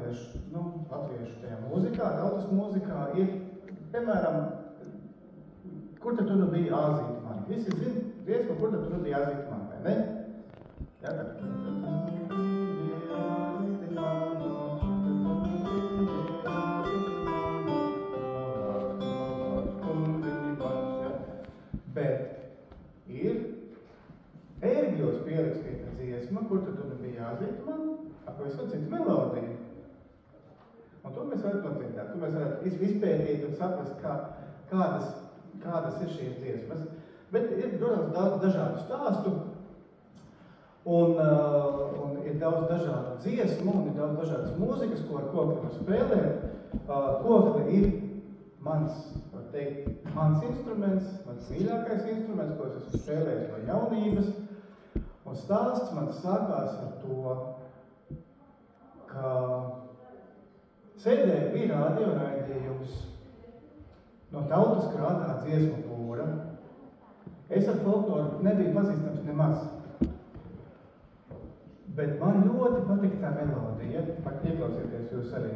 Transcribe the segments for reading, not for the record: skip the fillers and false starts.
latviešu tajā mūzikā, tautas mūzikā ir, piemēram, kur tad tu nu biji Āzīt mani? Visi zin, dziesmu, kur tad tu nu biji Āzīt mani, vai ne? Jā, tad. Bet ir ērgļos pierakstīta dziesma, kur tad tu nu biji Āzīt mani, pavisam citu melodiju. Un to mēs varam nodziedāt, to mēs varētu izpētīt un saprast, kādas ir šīs dziesmas. Bet ir, protams, daudz dažādu stāstu, un ir daudz dažādu dziesmu, un ir daudz dažādas mūzikas, ko ar kokli var spēlēt. Kokli ir mans instruments, mans mīļākais instruments, ko es esmu spēlējis no jaunības. Un stāsts man sākās ar to, ka sēdēja bija radio raidījums no Tautas krātā dziesmu pūra. Es ar folkloru nebiju pazīstams nemaz. Bet man ļoti patika tā melodija. Ieklausieties jūs arī.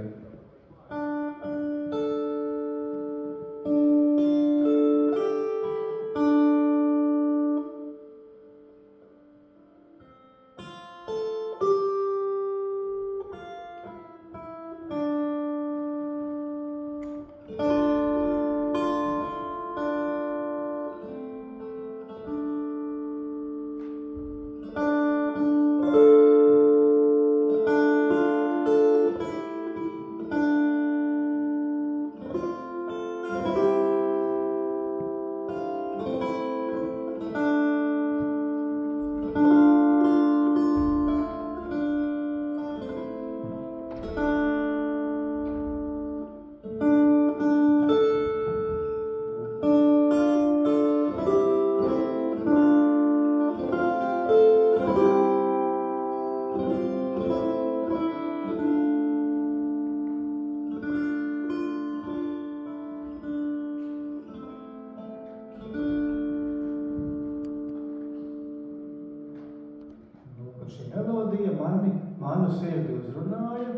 Manu sirdi uzrunāja,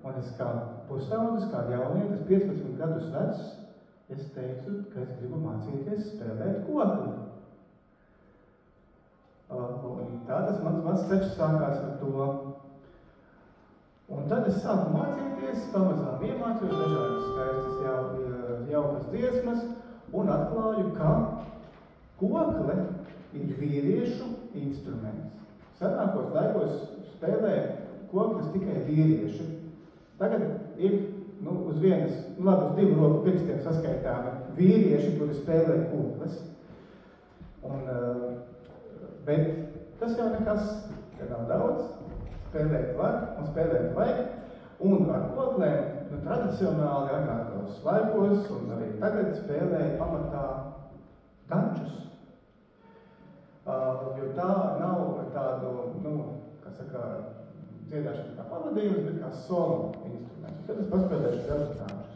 un es kā pusaudzis, kā jaunietis, 15 gadus vecs, es teicu, ka es gribu mācīties spēlēt kokli. Un tā tas mans ceļš sākās ar to. Un tad es sāku mācīties, pamazām iemācījos dažādas skaistas jaukas dziesmas, un atklāju, ka kokle ir vīriešu instruments. Senākos laikos spēlē koklis tikai vīrieši. Tagad ir, uz divu roku pirkstiem saskaitāmi vīrieši, kuri spēlē koklis. Bet tas jau nekas, ka nav daudz, spēlēt var un spēlēt vajag. Un ar koklēm tradicionāli agrākos laikos un arī tagad spēlēja pamatā dančus. Jo tā nav tādu, dziedāšana kā pavadījums, bet kā solo instruments. Tad es paspēlēšu dažus dančus.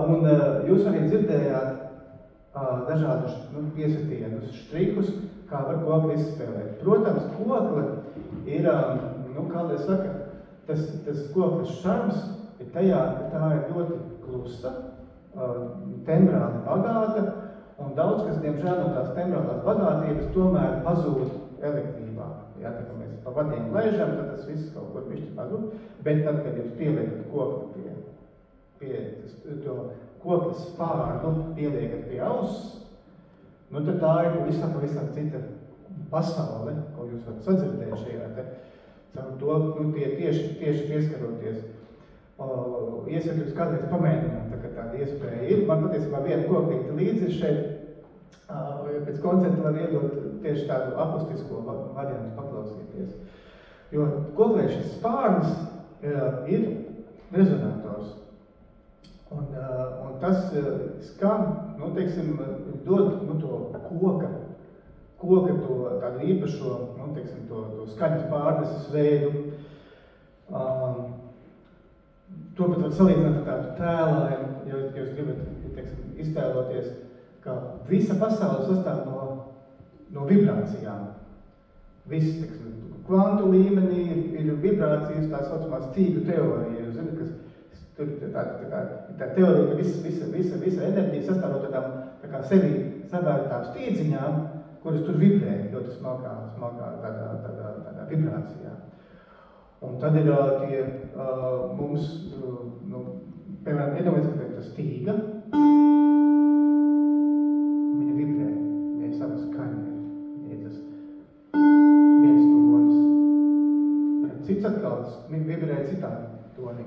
Un jūs arī dzirdējāt dažādus piesatienus, štrikus, kā var kokli izspēlēt. Protams, kokli ir, kā lai saka, tas koklis šarms ir tajā, ka tā ir ļoti klusa, tembrāli bagāta, un daudz, kas, diemžēl, no tās tembrālās bagātības tomēr pazūd elektrībā. Ja, tā, mēs pa vadiem laižam, tad tas viss kaut kur bišķi pazūd, bet tad, kad jūs pieliekat kokli pie to koklis spārnu, pieliekat pie auss, tad tā ir pavisam cita pasaule, ko jūs varat sadzirdēt šajā te. Caur to, tieši pieskaroties. Iesaku jūs kādreiz pamēģināt, tā kā tāda iespēja ir. Man patiesībā viena koklīte līdzi šeit, pēc koncerta var iedot tieši tādu akustisko variantu paklausīties. Jo koklēšas spārns ir rezonators. Un tas skan, dod to koka to tādu īpašo, to skaņas pārneses veidu. To pat var salīdzināt ar tādu tēlājumu, ja jūs gribat, iztēloties, ka visa pasaule sastāv no vibrācijām. Viss, kvantu līmenī ir vibrācijas, tā saucamā stīgu teorija. Jūs zināt, kas tur tā teorija, ka visa enerģija sastāv no tādām sevi savērtām stīdziņām, kuras tur vibrē ļoti smalkā tādā vibrācijā. Un tad ir tie mums, piemēram, iedomājies, ka tā stīga, viņa vibrē, viņa sava skaņa ir tas viens tonis. Cits atkal vibrē citā tonī.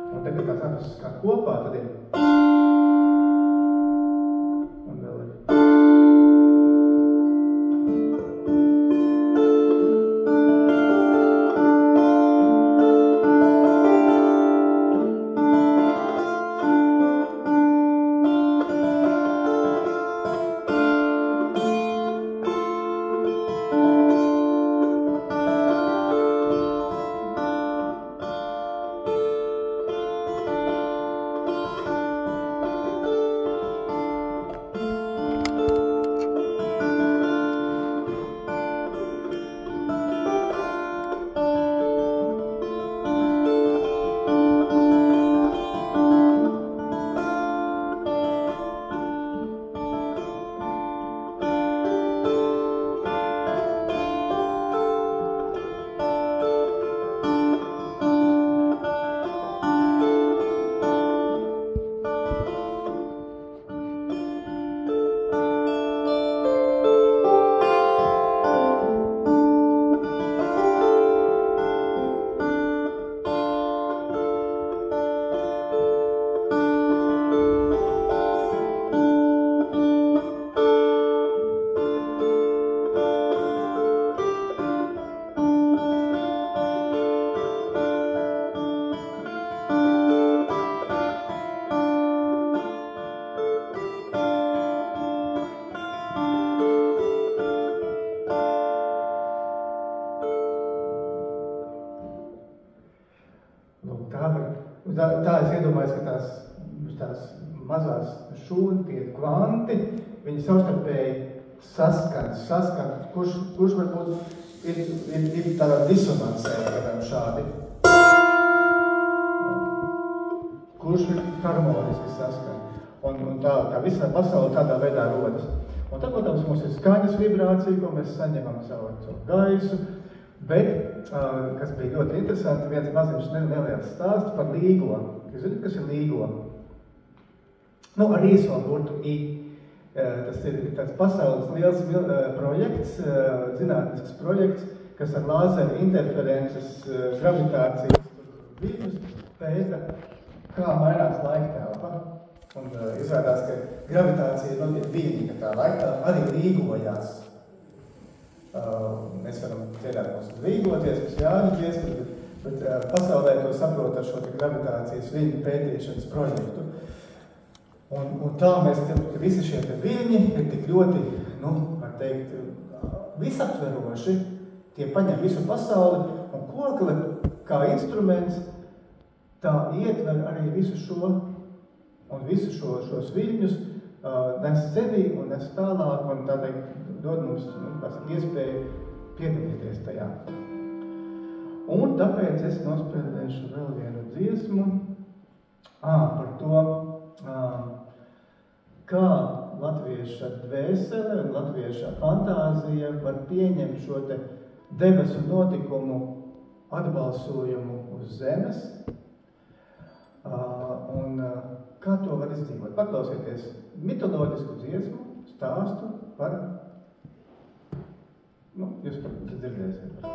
Un tagad tās abas skan kopā, tad ir un vēl ir. Tā es iedomājos, ka tās mazās šūni, tie kvanti, viņi savstarpēji saskan, kurš varbūt ir tādā disonansē, šādi. Kurš ir harmoniski saskan. Un tā visā pasaule tādā veidā rodas. Un tad, protams, mums ir skaņas vibrācija, ko mēs saņemam caur gaisu. Bet, kas bija ļoti interesanti, viens maziņš neliels stāsts par līgo. Jūs zināt, kas ir līgo? Ar īso burtu I. Tas ir tāds pasaules liels projekts, zinātnisks projekts, kas ar lāzeru interferences gravitācijas viļņus pēta, kā mainās laiktelpa. Un izrādās, ka gravitācija notiek viļņi, ka tā laiktelpa arī līgojās. Mēs varam dziedāt mums līgoties, mums jāņuties, bet pasaulē to saprot ar šo gravitācijas viļņu pētīšanas projektu. Un tā mēs visi šie viļņi ir tik ļoti, var teikt, visaptveroši, tie paņem visu pasauli, un ko kokle kā instruments, tā ietver arī visu šo, un visu šos viļņus nes sevī un nes tālāk, un tā teikt, dod mums iespēju piedalīties tajā. Un tāpēc es nospēlēšu vēl vienu dziesmu par to, kā latvieša dvēsele un latvieša fantāzija var pieņemt šo te debesu notikumu atbalsojumu uz zemes, un kā to var izdzīvot. Paklausieties mitoloģisku dziesmu, stāstu par, jūs dzirdēsiet par to.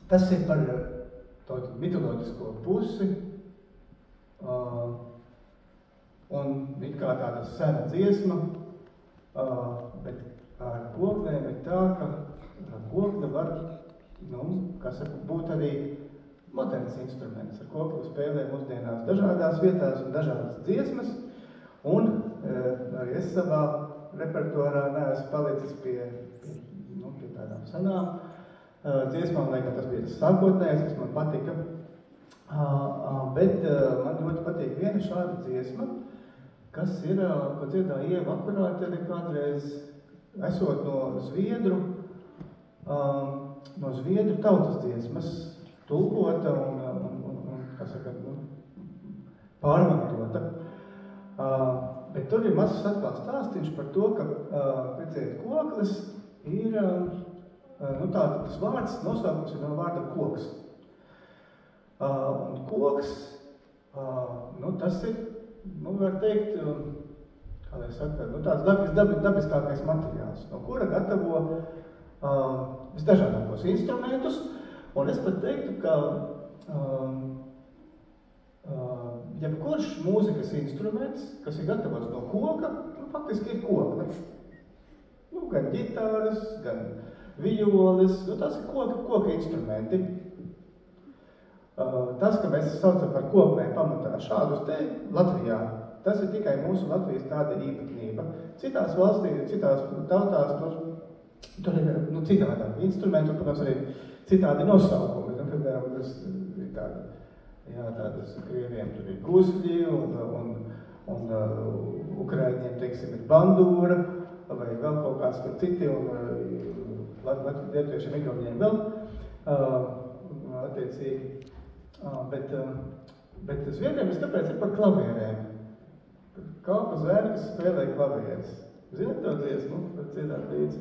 Tas ir par to mitoloģisko pusi, un it kā tāda sena dziesma, bet ar koklēm ir tā, ka kokle var, būt arī moderns instruments. Ar kokli spēlē mūsdienās dažādās vietās un dažādas dziesmas, un arī es savā repertuārā neesmu palicis pie tādām senām dziesmām, lai tas bija tas sākotnējais, kas man patika. Bet man ļoti patīk viena šāda dziesma, kas ir, ko dziedāja Ieva akurāti arī kādreiz, esot no Zviedru tautas dziesmas, tulkota un kā saka, pārmantota. Bet tur ir mazs atklāts stāstīns par to, ka, pēciet, koklis ir, tas vārds, nosaukums ir no vārda koks. Un koks, tas ir, var teikt, kā lai saka, tāds dabiskākais materiāls, no kura gatavo visdažādākos instrumentus, un es pat teiktu, ka jebkurš mūzikas instruments, kas ir gatavots no koka, faktiski ir koka. Gan ģitāras, gan violis, tas ir koka instrumenti. Tas, ka mēs saucam par kokmēm pamatā šādus te Latvijā, tas ir tikai mūsu Latvijas tāda īpatnība. Citās valstīs, citās tautās, tur ir citādāk instrumenti, un, protams, arī citādi nosaukumi. Piemēram, tas ir tādas krieviem tur ir gusļi, un ukraiņiem, teiksim, ir bandūra, vai vēl kaut kāds tur citi, un lietuviešiem igauņiem vēl, attiecīgi. Bet zviedriem es tāpēc ir par klavierēm. Kalpa zēni, kas spēlē klavieres. Zināt to dziesmu? Var dziedāt līdzi.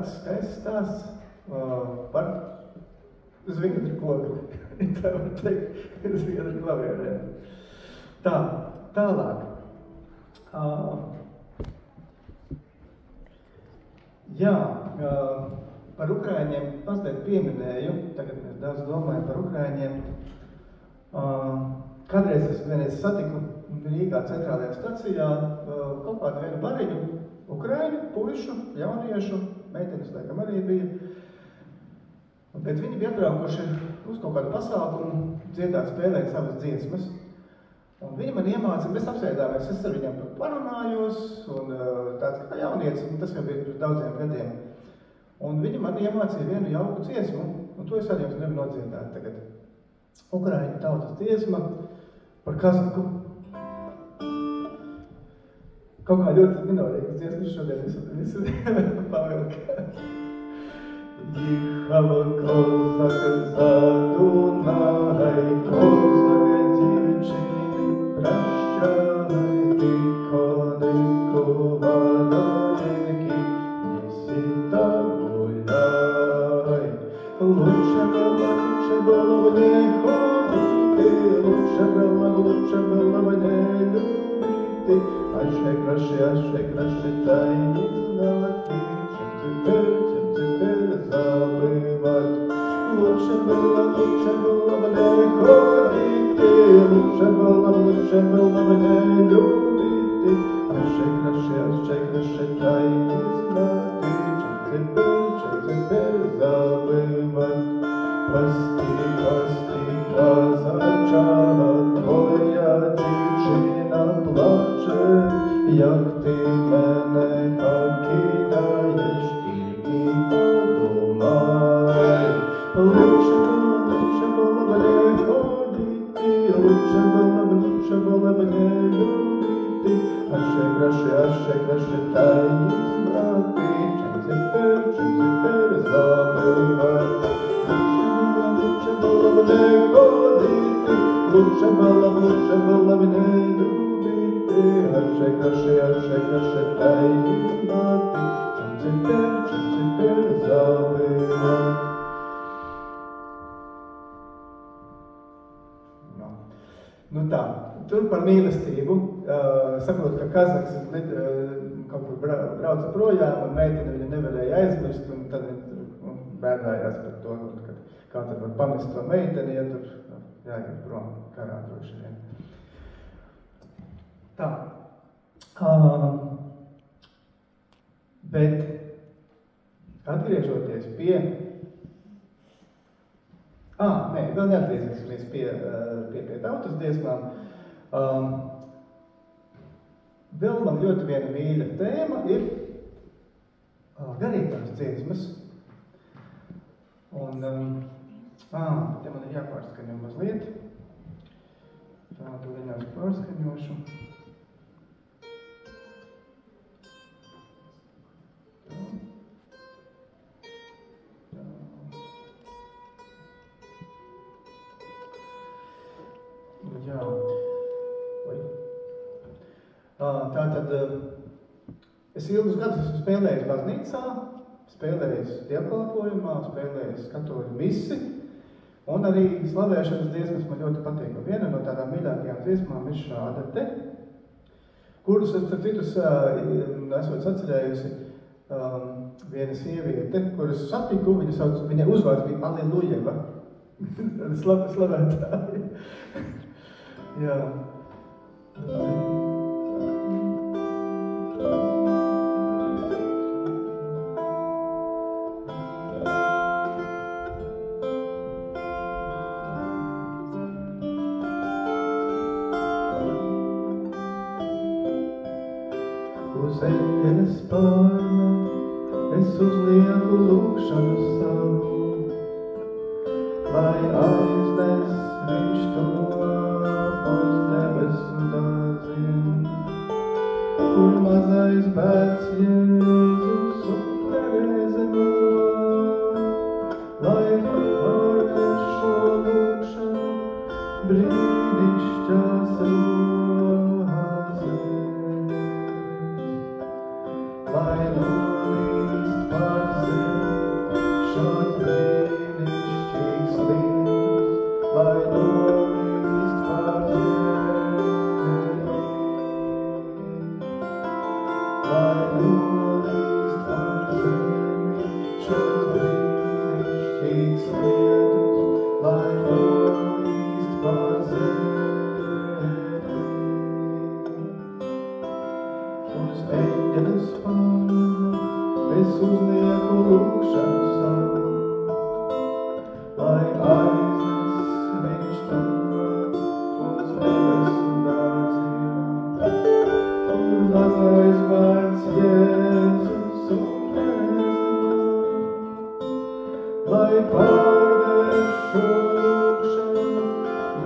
Skaists stāsts par zviedru koku, tā var teikt, zviedru klavierēm. Tālāk. Par Ukraiņiem mazliet pieminēju, tagad mēs daudz domājam par Ukraiņiem. Kādreiz es vienreiz satiku Rīgā centrālajā stacijā kaut kādu vienu bariņu, Ukraiņu, puišu, jauniešu, meitenes laikam arī bija. Bet viņi bija atbraukuši uz kaut kādu pasākumu, dziedāt, spēlēt savas dziesmas. Un viņi man iemācīja, mēs apsēdāmies, es ar viņiem parunājos, un tāds kā jaunietis, un tas jau bija pirms daudziem gadiem. Un viņi man iemācīja vienu jauku dziesmu, un to es arī jums gribu nodziedāt tagad. Ukraiņu tautas dziesma par kazaku. Kaut kā ļoti minorīgas dziesmas šodien visu pavilka. Jihava kozaka za Dunaj, kozaka dziewczyny, praszczaj, koniku walojenki, nie sita gulaj. лучше было бы не ходити, лучше было бы не любити, а ще краще та й не знати, чим тепер забивать. Лучше было бы не ходити, лучше было бы не любити, а ще краще та й не знати, чим тепер забивать. Пастіха зачала, твоя дівчина плаче, як ти мене покидаєш, тільки подумай. Лучше было бы не ходити, лучше было бы не любити, а ще краще та й не знати, чим тепер забивати. Лучше было бы не ходити, лучше было бы не любити, а ще краще та й не знати, чим тепер забивати. Nu tā, tur par mīlestību. Saprot, ka kazaks kaut kur brauca projām, un meitene viņu nevarēja aizmirst, un tad viņi bēdājās par to, kā tad var pamest to meiteni, ja tur jāiet prom karā droši vien. Tā. Bet atgriežoties pie... Nē, vēl neatgriezīsimies pie tautas dziesmām. Vēl man ļoti viena mīļa tēma ir garīgās dziesmas. Un, te man ir jāpārskaņo mazliet. Tā, to viņās pārskaņošu. Jā. Tātad es ilgus gadus esmu spēlējis baznīcā, spēlējis dievkalpojumā, spēlējis katoļu misi, un arī slavēšanas dziesmas man ļoti patīk. Viena no tādām mīļākajām dziesmām ir šāda te, kurus, starp citus, esot sacerējusi viena sieviete, kuras satiku, viņa uzvārds bija Alilujeva, slavētāja. Jā. Uz eļas pārna es uzlieku lūkšanu savu, lai aiznes viņš to uz debesu dārziem, kur mazais bērns Jēzus un Terēze mazā, lai pārvērš šo lūkšanu brīnišķās rozēs, lai nolīst pār zemi šāds brīnišķīgs lietus, lai nolīst pār zemi, lai nolīst pār zemi šāds brīnišķīgs lietus, lai nolīst pār zemi. Uz eļas pārna es uzlieku lūkšanu savu, lai aiznes viņš to uz debesu dārziem, kur mazais bērns Jēzus un Terēze mazā, lai pārvērš šo lūkšanu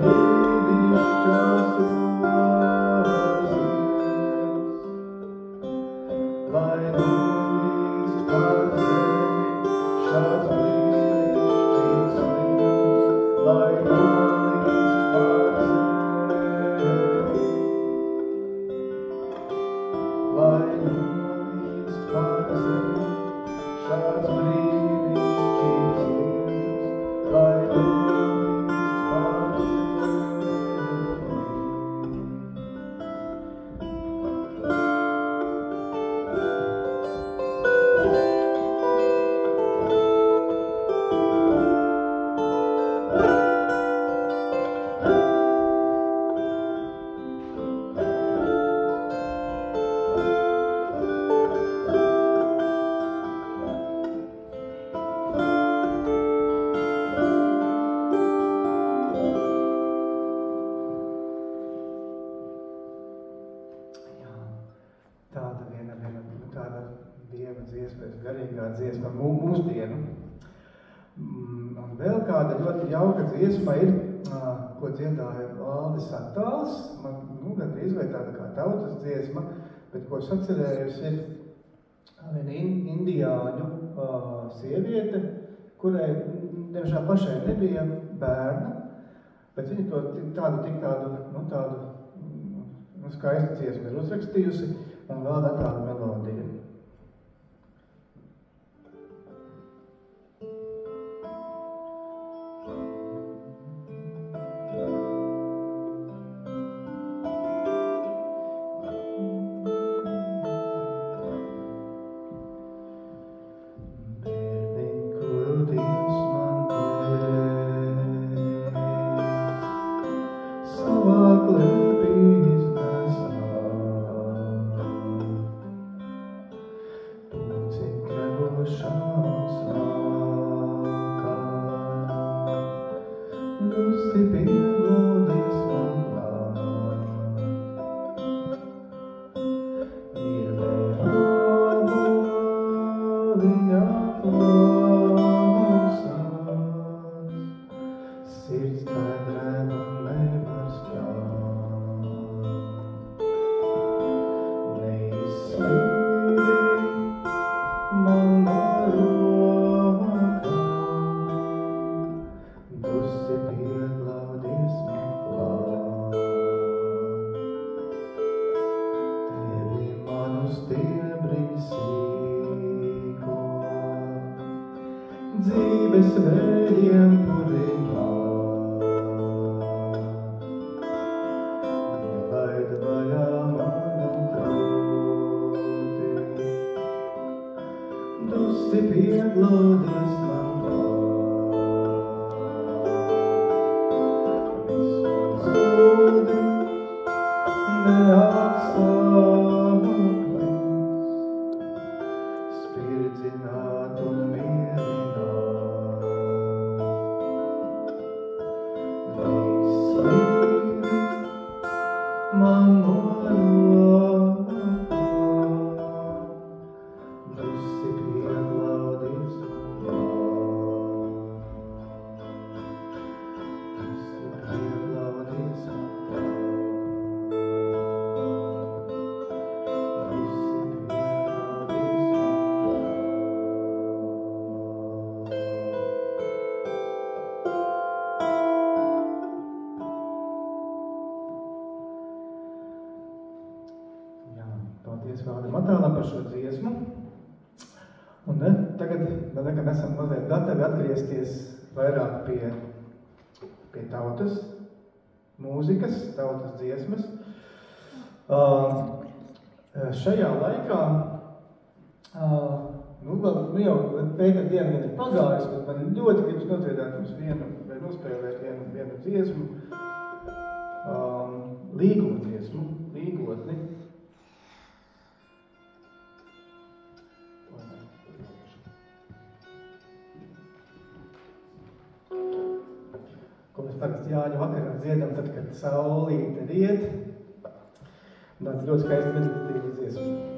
brīnišķās rozēs, lai nolīst pār zemi šāds brīnišķīgs lietus, lai nolīst pār zemi, lai nolīst pār zemi šāds brīnišķīgs lietus, Vēl kāda ļoti jauka dziesma ir, ko dziedāja Valdis Attāls. Man, gandrīz vai tāda kā tautas dziesma, bet ko es atcerējos ir viena indiāņu sieviete, kurai, diemžēl, pašai nebija bērna, bet viņa to tādu skaistu dziesmu ir uzrakstījusi un vēl tādu melodiju. Par šo dziesmu. Un tagad mēs esam mazliet gatavi atgriezties vairāk pie tautas mūzikas, tautas dziesmas. Šajā laikā, jau pēdējā diena gan ir pagājis, bet man ļoti gribas nodziedāt jums nospēlēt vienu dziesmu, līgumu dziesmu, līgotni. Ko mēs parasti Jāņu vakarā dziedam, tad, kad saulīte riet. Tāds ļoti skaisti meditatīvas dziesmas.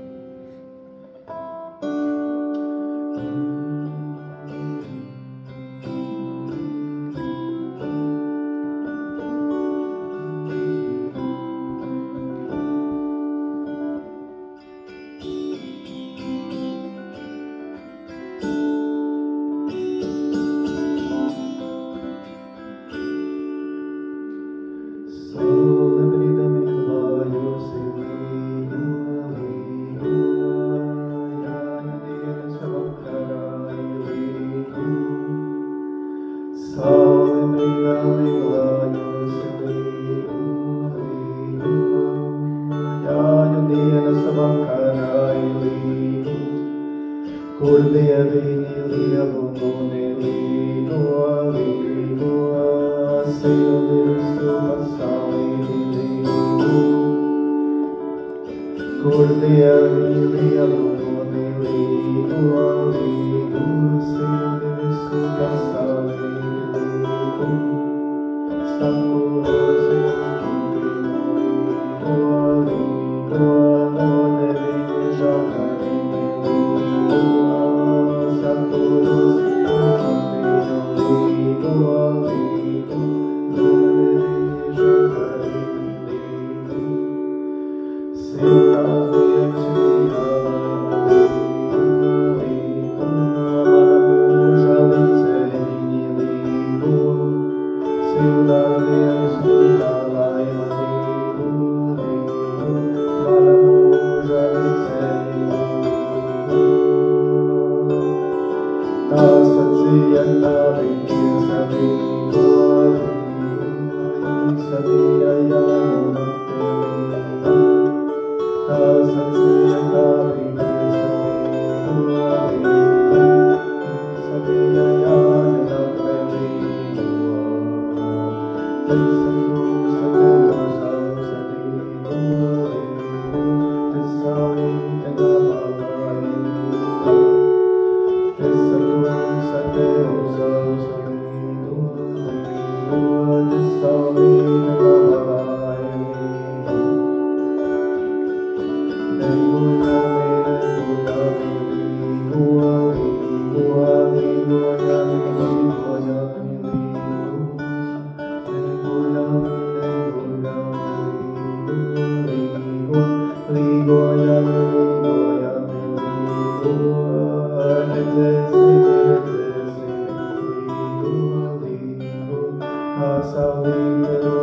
Salve